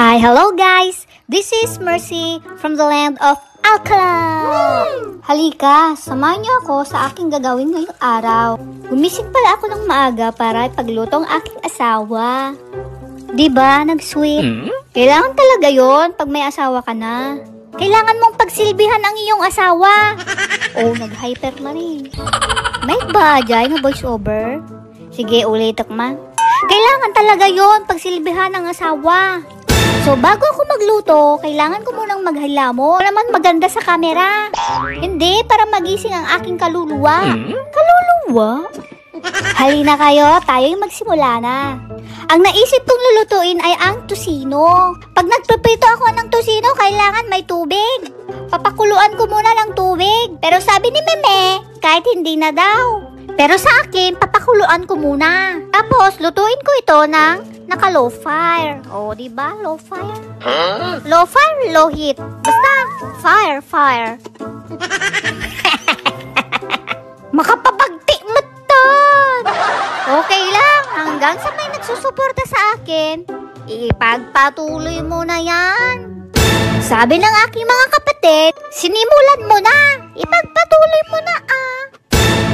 Hi, hello guys! This is Mercy from the land of Alcala! Halika, samahan niyo ako sa aking gagawin ngayong araw. Gumising pala ako ng maaga para ipagluto ang aking asawa. Diba, nag-sweet? Kailangan talaga yon pag may asawa ka na. Kailangan mong pagsilbihan ang iyong asawa. Oh, nag-hyper na rin. May ba dyan na voice over? Sige, ulit akma. Kailangan talaga yon pagsilbihan ng asawa. So, bago ako magluto, kailangan ko munang maghalamo. Naman maganda sa camera. Hindi, para magising ang aking kaluluwa. Kaluluwa? Halina kayo, tayo'y magsimula na. Ang naisip kong lulutuin ay ang tusino. Pag nagpiprito ako ng tusino, kailangan may tubig. Papakuluan ko muna ng tubig. Pero sabi ni Meme, kahit hindi na daw. Pero sa akin, papakuluan ko muna. Tapos, lutuin ko ito ng naka-low fire. O, diba? Low fire? Low fire, low heat. Basta, fire. Makapabagti matan! Okay lang. Hanggang sa may nagsusuporta sa akin, ipagpatuloy mo na yan. Sabi ng aking mga kapatid, sinimulan mo na. Ipagpatuloy mo na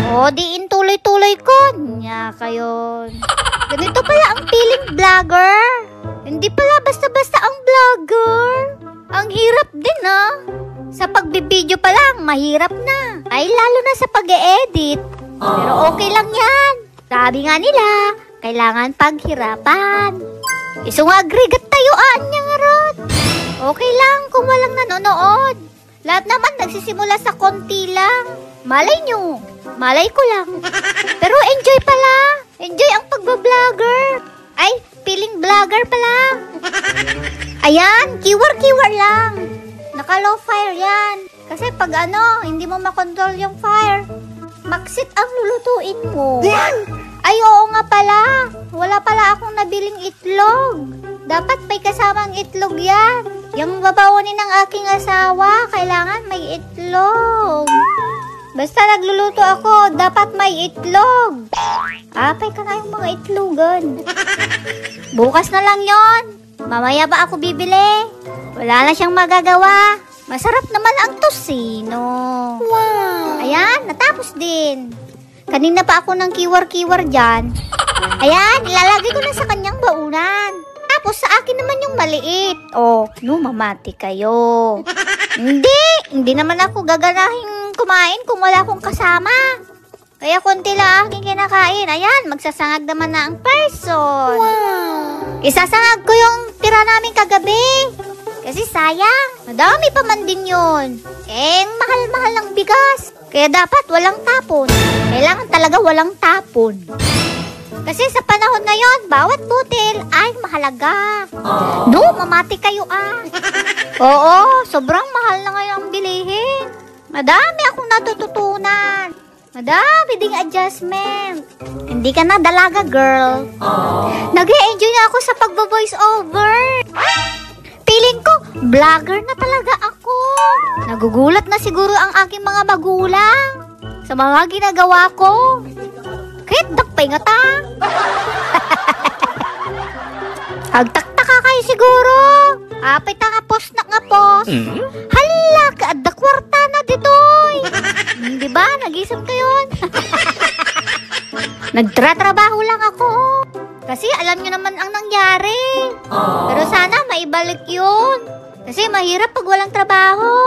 O, diin tuloy-tuloy ko. Nya kayo. Ganito pala ang feeling vlogger. Hindi pala basta-basta ang vlogger. Ang hirap din Sa pagbibideo pa lang, mahirap na. Ay, lalo na sa pag-e-edit. Pero okay lang yan. Sabi nga nila, kailangan paghirapan. Isungagrigat tayo niya nga rod. Okay lang kung walang nanonood. Lahat naman nagsisimula sa konti lang. Malay nyo. Malay ko lang. Pero enjoy pala. Enjoy ang pagbablogger. Ay, feeling vlogger pala. Ayan, kiwar lang. Naka-low fire yan. Kasi pag hindi mo makontrol yung fire, maksit ang lulutuin mo. Ay, oo nga pala. Wala pala akong nabiling itlog. Dapat may kasamang itlog yan. Yung babawunin ng aking asawa, kailangan may itlog. Basta nagluluto ako, dapat may itlog. Apay ka na yung mga itlogan. Bukas na lang yon. Mamaya ba ako bibili? Wala na siyang magagawa. Masarap naman ang tosino. Wow! Ayan, natapos din. Kanina pa ako ng kiwar-kiwar dyan. Ayan, ilalagay ko na sa kanyang baunan. Tapos sa akin naman yung maliit. Oh, mamati kayo. Hindi naman ako gaganahing kumain kung wala akong kasama. Kaya konti lang aking kinakain. Ayan, magsasangag naman na ang person. Wow! Isasangag ko yung tira namin kagabi. Kasi sayang, madami pa man din yun. Mahal-mahal ng bigas. Kaya dapat walang tapon. Kailangan talaga walang tapon. Kasi sa panahon ngayon, bawat butil ay mahalaga. Mamati kayo Oo, sobrang mahal na ngayon ang bilihin. Madami akong natututunan. Madami ding adjustment. Hindi ka na dalaga, girl. Nag-e-enjoy na ako sa pagbo-voice over. Feeling ko, vlogger na talaga ako. Nagugulat na siguro ang aking mga magulang sa mga ginagawa ko. Kahit dakpay nga ta. Hagtaktaka kayo siguro. Apay ta nga post na nga post. Hala, kaadda kwarta na ditoy. Diba? Nag-isip ka yun. Nagtratrabaho lang ako. Kasi alam nyo naman ang nangyari. Pero sana maibalik yun. Kasi mahirap pag walang trabaho.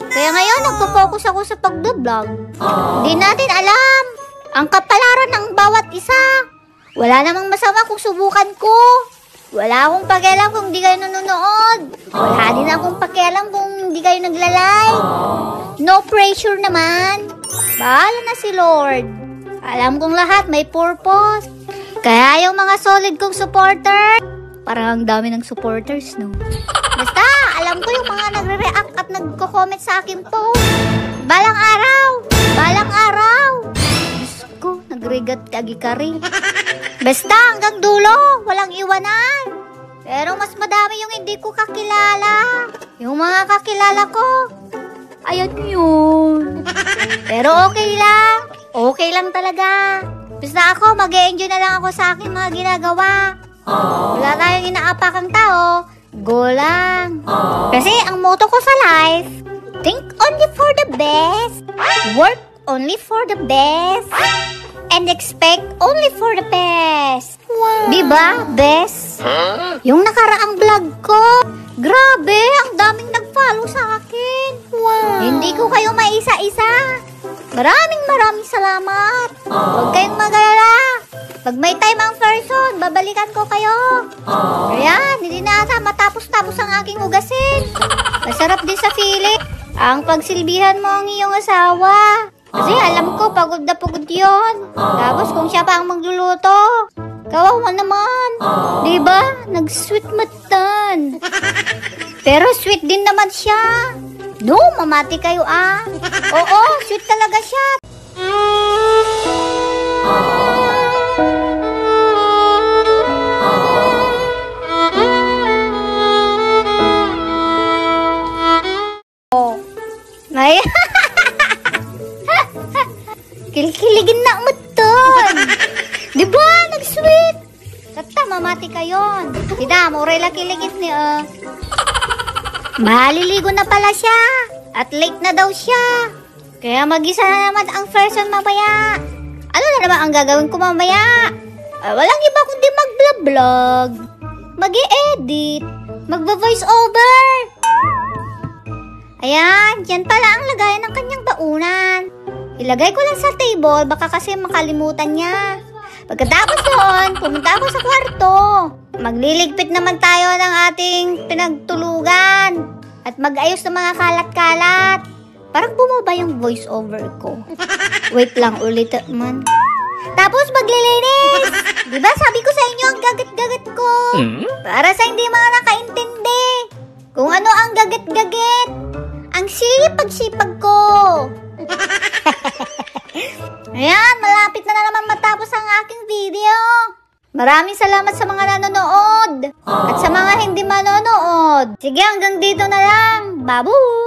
Kaya ngayon, nagpo-focus ako sa pagda-vlog. Hindi natin alam ang kapalaran ng bawat isa. Wala namang masama kung subukan ko. Wala akong pakialam kung di kayo nanonood. Wala din akong pakialam kung di kayo nagla-live. No pressure naman. Bahala na si Lord. Alam kong lahat may purpose. Kaya yung mga solid kong supporter, parang ang dami ng supporters, no? Basta, alam ko yung mga nagre-react at nagko-comment sa akin post. Balang araw. Diyos ko, nagregat kagi ka rin. Basta, hanggang dulo, walang iwanan. Pero mas madami yung hindi ko kakilala. Yung mga kakilala ko, ayan yun. Pero okay lang. Okay lang talaga. Basta ako, mag-e-enjoy na lang ako sa aking mga ginagawa. Wala tayong inaapakang tao. Go lang. Kasi ang motto ko sa life, think only for the best, work only for the best, and expect only for the best. Wow. Diba, best? Yung nakaraang vlog ko, grabe, ang daming nag-follow sa akin. Wow. Hindi ko kayo maisa-isa. Maraming salamat. Huwag kayong mag-alala. Pag may time ang person, babalikan ko kayo. Ayan, hindi na ata matapos-tapos ang aking hugasin. Masarap din sa feeling ang pagsilbihan mo ang iyong asawa. Kasi alam ko, pagod na pagod yun. Tapos kung siya pa ang magluluto, kawawa naman. Diba? Nag-sweet matan. Pero sweet din naman siya. No, mamati kayo ah. Oo, sweet talaga siya. Ay, kikiligin na umuton. Diba? Nag-sweet. Tata, mamati kayon. Kita, murela kiligin niya. Maliligo na pala siya. At late na daw siya. Kaya mag-isa na naman ang person mamaya. Ano na naman ang gagawin ko mamaya? Walang iba kundi mag-vlog, mag-i-edit, magba-voice over. Ayan, yan pala ang lagayan ng kanyang baunan. Ilagay ko lang sa table, baka kasi makalimutan niya. Pagkatapos doon, pumunta ako sa kwarto. Magliligpit naman tayo ng ating pinagtulugan. At mag-ayos ng mga kalat-kalat. Parang bumaba yung voice over ko. Wait lang, ulit man. Tapos maglilinis. Diba sabi ko sa inyo ang gagat-gagat ko? Para sa hindi mga nakaintindi. Kung ano ang gagat-gagat. Ang sipag-sipag ko. Ayan, malapit na naman matapos ang aking video. Maraming salamat sa mga nanonood. At sa mga hindi manonood. Sige, hanggang dito na lang. Babu!